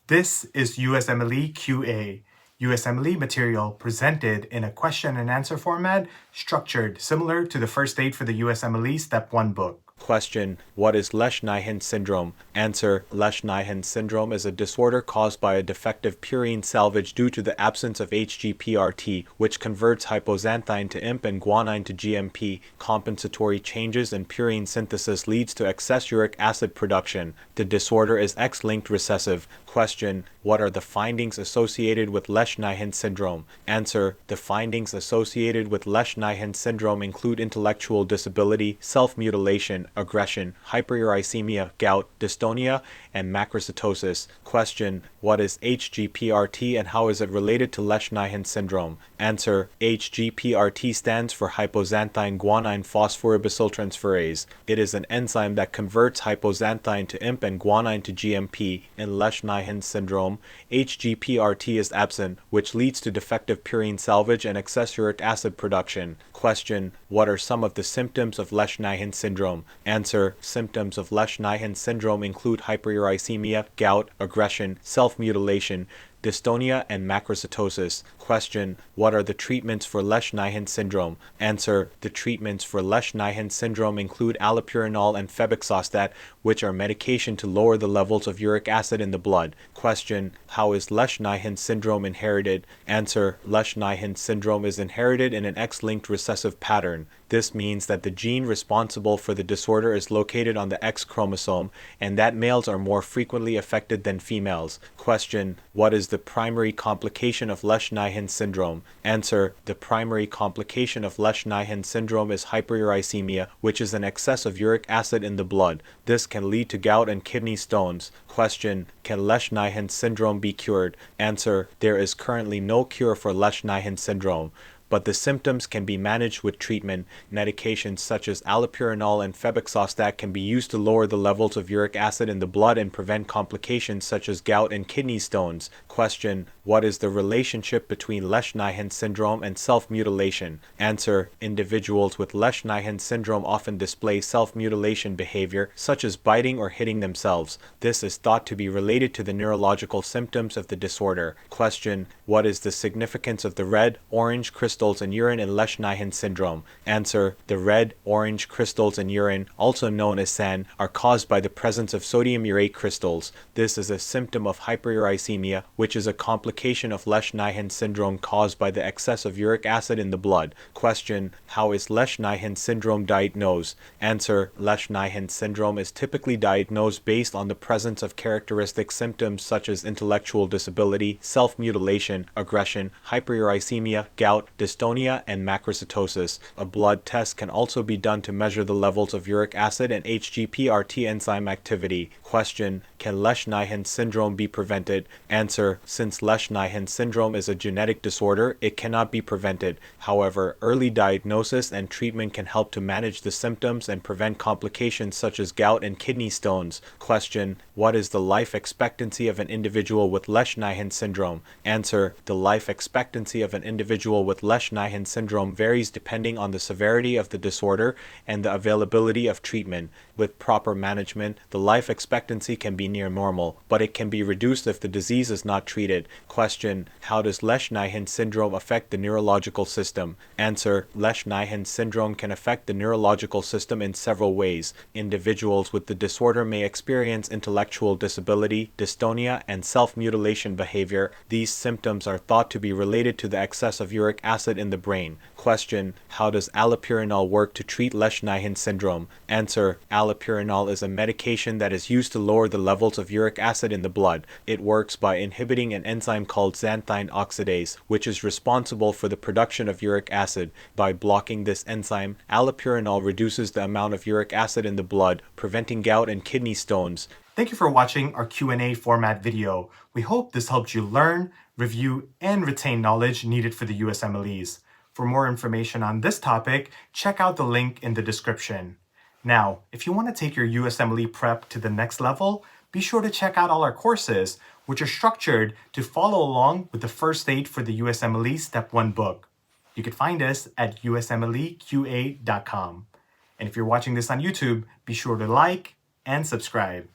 This is USMLE QA, USMLE material presented in a question and answer format structured similar to the first aid for the USMLE Step 1 book. Question: What is Lesch-Nyhan syndrome? Answer: Lesch-Nyhan syndrome is a disorder caused by a defective purine salvage due to the absence of HGPRT, which converts hypoxanthine to imp and guanine to GMP. Compensatory changes in purine synthesis leads to excess uric acid production. The disorder is X-linked recessive. Question: What are the findings associated with Lesch-Nyhan syndrome? Answer: The findings associated with Lesch-Nyhan syndrome include intellectual disability, self-mutilation, aggression, hyperuricemia, gout, dystonia, and macrocytosis. Question: What is HGPRT and how is it related to Lesch-Nyhan syndrome? Answer: HGPRT stands for hypoxanthine-guanine phosphoribosyltransferase. It is an enzyme that converts hypoxanthine to imp and guanine to GMP. In Lesch-Nyhan syndrome, HGPRT is absent, which leads to defective purine salvage and excess uric acid production. Question: What are some of the symptoms of Lesch-Nyhan syndrome? Answer: Symptoms of Lesch-Nyhan syndrome include hyperuricemia, gout, aggression, self-mutilation, dystonia, and macrocytosis. Question: What are the treatments for Lesch-Nyhan syndrome? Answer: The treatments for Lesch-Nyhan syndrome include allopurinol and febuxostat, which are medication to lower the levels of uric acid in the blood. Question: How is Lesch-Nyhan syndrome inherited? Answer: Lesch-Nyhan syndrome is inherited in an X-linked recessive pattern. This means that the gene responsible for the disorder is located on the X chromosome, and that males are more frequently affected than females. Question: What is the primary complication of Lesch-Nyhan syndrome? Answer: The primary complication of Lesch-Nyhan syndrome is hyperuricemia, which is an excess of uric acid in the blood. This can lead to gout and kidney stones. Question: Can Lesch-Nyhan syndrome be cured? Answer: There is currently no cure for Lesch-Nyhan syndrome, but the symptoms can be managed with treatment. Medications such as allopurinol and febuxostat can be used to lower the levels of uric acid in the blood and prevent complications such as gout and kidney stones. Question: What is the relationship between Lesch-Nyhan syndrome and self-mutilation? Answer: Individuals with Lesch-Nyhan syndrome often display self-mutilation behavior, such as biting or hitting themselves. This is thought to be related to the neurological symptoms of the disorder. Question: What is the significance of the red, orange crystals in urine in Lesch-Nyhan syndrome? Answer: The red, orange crystals in urine, also known as SAN, are caused by the presence of sodium urate crystals. This is a symptom of hyperuricemia, which is a complication of Lesch-Nyhan syndrome caused by the excess of uric acid in the blood. Question: How is Lesch-Nyhan syndrome diagnosed? Answer: Lesch-Nyhan syndrome is typically diagnosed based on the presence of characteristic symptoms such as intellectual disability, self-mutilation, aggression, hyperuricemia, gout, dystonia, and macrocytosis. A blood test can also be done to measure the levels of uric acid and HGPRT enzyme activity. Question: Can Lesch-Nyhan syndrome be prevented? Answer: Since Lesch-Nyhan syndrome is a genetic disorder, it cannot be prevented. However, early diagnosis and treatment can help to manage the symptoms and prevent complications such as gout and kidney stones. Question: What is the life expectancy of an individual with Lesch-Nyhan syndrome? Answer: The life expectancy of an individual with Lesch-Nyhan syndrome varies depending on the severity of the disorder and the availability of treatment. With proper management, the life expectancy can be near normal, but it can be reduced if the disease is not treated. Question: How does Lesch-Nyhan syndrome affect the neurological system? Answer: Lesch-Nyhan syndrome can affect the neurological system in several ways. Individuals with the disorder may experience intellectual disability, dystonia, and self-mutilation behavior. These symptoms are thought to be related to the excess of uric acid in the brain. Question: How does allopurinol work to treat Lesch-Nyhan syndrome? Answer: Allopurinol is a medication that is used to lower the levels of uric acid in the blood. It works by inhibiting an enzyme called xanthine oxidase, which is responsible for the production of uric acid. By blocking this enzyme, allopurinol reduces the amount of uric acid in the blood, preventing gout and kidney stones. Thank you for watching our Q&A format video. We hope this helped you learn, review, and retain knowledge needed for the USMLEs. For more information on this topic, check out the link in the description. Now, if you want to take your USMLE prep to the next level, be sure to check out all our courses, which are structured to follow along with the first aid for the USMLE Step 1 book. You can find us at usmleqa.com. And if you're watching this on YouTube, be sure to like and subscribe.